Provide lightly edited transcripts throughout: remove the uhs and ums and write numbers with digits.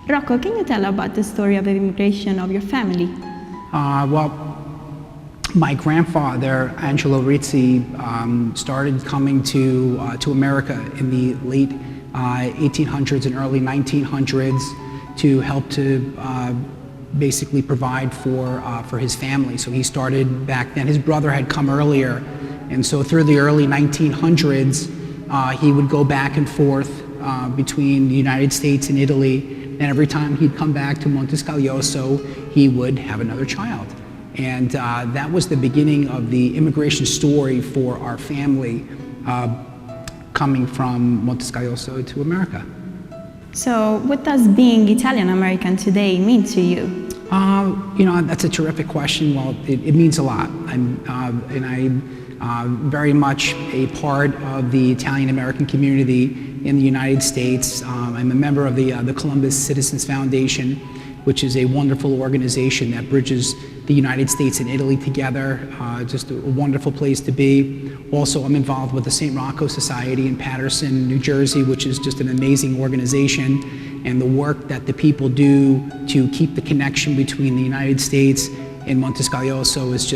Rocco, can you tell about the story of immigration of your family? Well, my grandfather, Angelo Rizzi, started coming to America in the late 1800s and early 1900s to help to basically provide for his family. So he started back then. His brother had come earlier, and so through the early 1900s, he would go back and forth between the United States and Italy, and every time he'd come back to Montescaglioso, he would have another child. And that was the beginning of the immigration story for our family coming from Montescaglioso to America. So what does being Italian-American today mean to you? You know, that's a terrific question. Well, it means a lot. I'm very much a part of the Italian-American community in the United States. I'm a member of the Columbus Citizens Foundation, which is a wonderful organization that bridges the United States and Italy together. Just a wonderful place to be. Also, I'm involved with the St. Rocco Society in Paterson, New Jersey, which is just an amazing organization. And the work that the people do to keep the connection between the United States and Montescaglioso is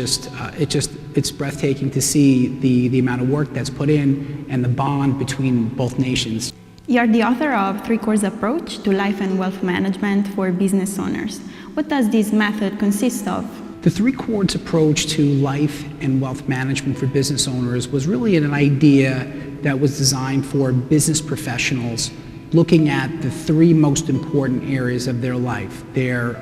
it's breathtaking to see the amount of work that's put in and the bond between both nations. You're the author of 3 Chords Approach to Life and Wealth Management for Business Owners. What does this method consist of? The 3 Chords Approach to Life and Wealth Management for Business Owners was really an idea that was designed for business professionals looking at the 3 most important areas of their life. Their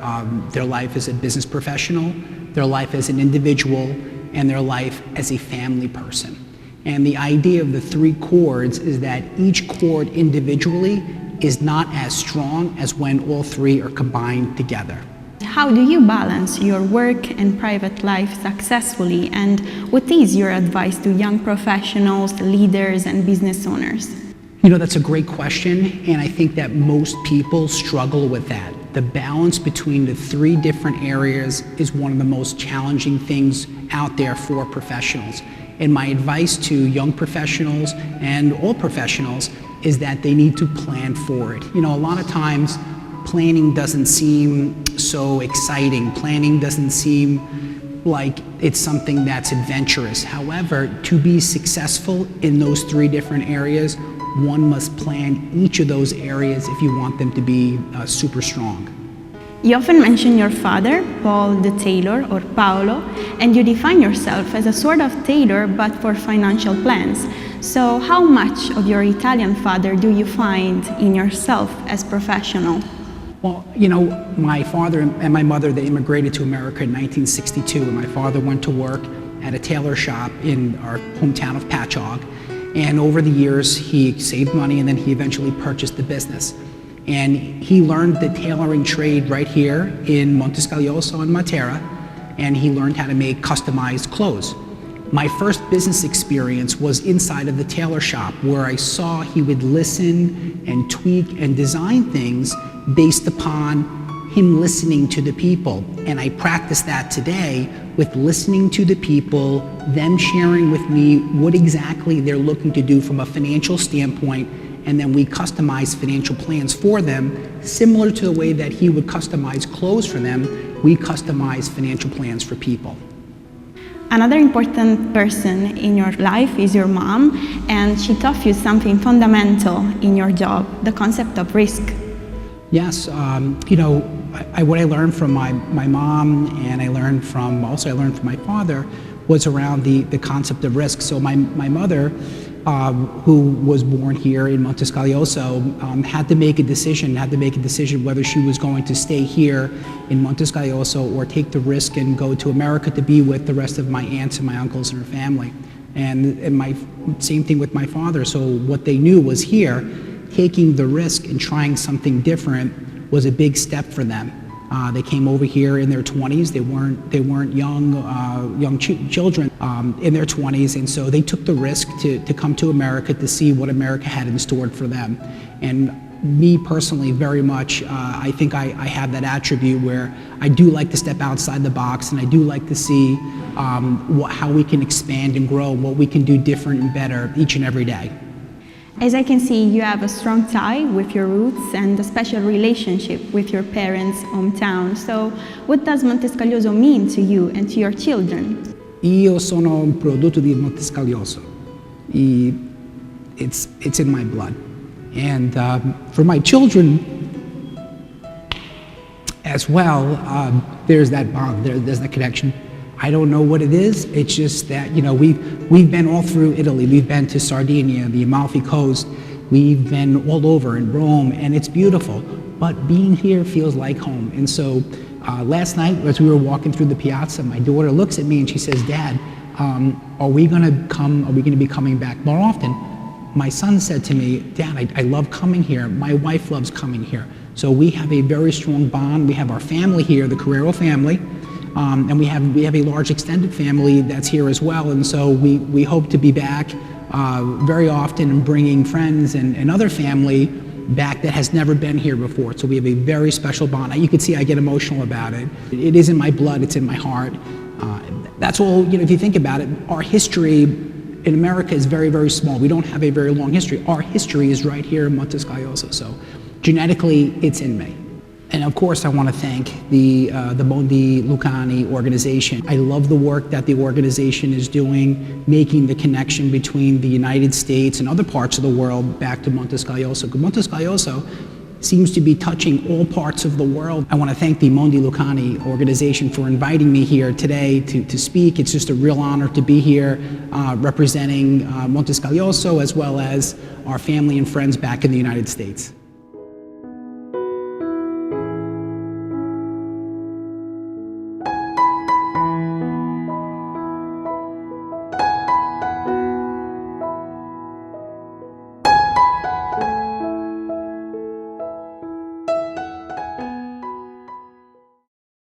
life as a business professional, their life as an individual, and their life as a family person. And the idea of the 3 chords is that each chord individually is not as strong as when all 3 are combined together. How do you balance your work and private life successfully, and what is your advice to young professionals, leaders, and business owners? You know, that's a great question, and I think that most people struggle with that. The balance between the 3 different areas is one of the most challenging things out there for professionals. And my advice to young professionals and all professionals is that they need to plan for it. You know, a lot of times planning doesn't seem so exciting. Planning doesn't seem like it's something that's adventurous. However, to be successful in those 3 different areas, one must plan each of those areas if you want them to be super strong. You often mention your father, Paul the tailor, or Paolo, and you define yourself as a sort of tailor but for financial plans. So how much of your Italian father do you find in yourself as professional? Well, you know, my father and my mother, they immigrated to America in 1962, and my father went to work at a tailor shop in our hometown of Patchogue. And over the years, he saved money, and then he eventually purchased the business. And he learned the tailoring trade right here in Montescaglioso and Matera, and he learned how to make customized clothes. My first business experience was inside of the tailor shop, where I saw he would listen and tweak and design things based upon him listening to the people. And I practice that today with listening to the people, them sharing with me what exactly they're looking to do from a financial standpoint, and then we customize financial plans for them, similar to the way that he would customize clothes for them. We customize financial plans for people. Another important person in your life is your mom, and she taught you something fundamental in your job, the concept of risk. Yes, you know, what I learned from my mom, and I learned from my father, was around the concept of risk. So my mother, who was born here in Montescaglioso, had to make a decision whether she was going to stay here in Montescaglioso or take the risk and go to America to be with the rest of my aunts and my uncles and her family. And my same thing with my father. So what they knew was here, taking the risk and trying something different was a big step for them. They came over here in their 20s. They weren't young children in their 20s, and so they took the risk to come to America to see what America had in store for them. And me personally, very much, I think I have that attribute where I do like to step outside the box, and I do like to see how we can expand and grow, what we can do different and better each and every day. As I can see, you have a strong tie with your roots and a special relationship with your parents' hometown. So, what does Montescaglioso mean to you and to your children? Io sono un prodotto di Montescaglioso. It's in my blood. And for my children as well, there's that bond, there's that connection. I don't know what it is. It's just that, you know, we've been all through Italy. We've been to Sardinia, the Amalfi Coast. We've been all over in Rome, and it's beautiful. But being here feels like home. And so last night, as we were walking through the piazza, my daughter looks at me and she says, "Dad, are we going to be coming back more often?" My son said to me, "Dad, I love coming here. My wife loves coming here." So we have a very strong bond. We have our family here, the Carriero family. And we have a large extended family that's here as well, and so we hope to be back very often and bringing friends and other family back that has never been here before. So we have a very special bond. You can see I get emotional about it. It is in my blood, it's in my heart. That's all, you know, if you think about it, our history in America is very, very small. We don't have a very long history. Our history is right here in Montescaglioso, so genetically it's in me. And of course, I want to thank the Mondi Lucani organization. I love the work that the organization is doing, making the connection between the United States and other parts of the world back to Montescaglioso. Because Montescaglioso seems to be touching all parts of the world. I want to thank the Mondi Lucani organization for inviting me here today to speak. It's just a real honor to be here representing Montescaglioso as well as our family and friends back in the United States.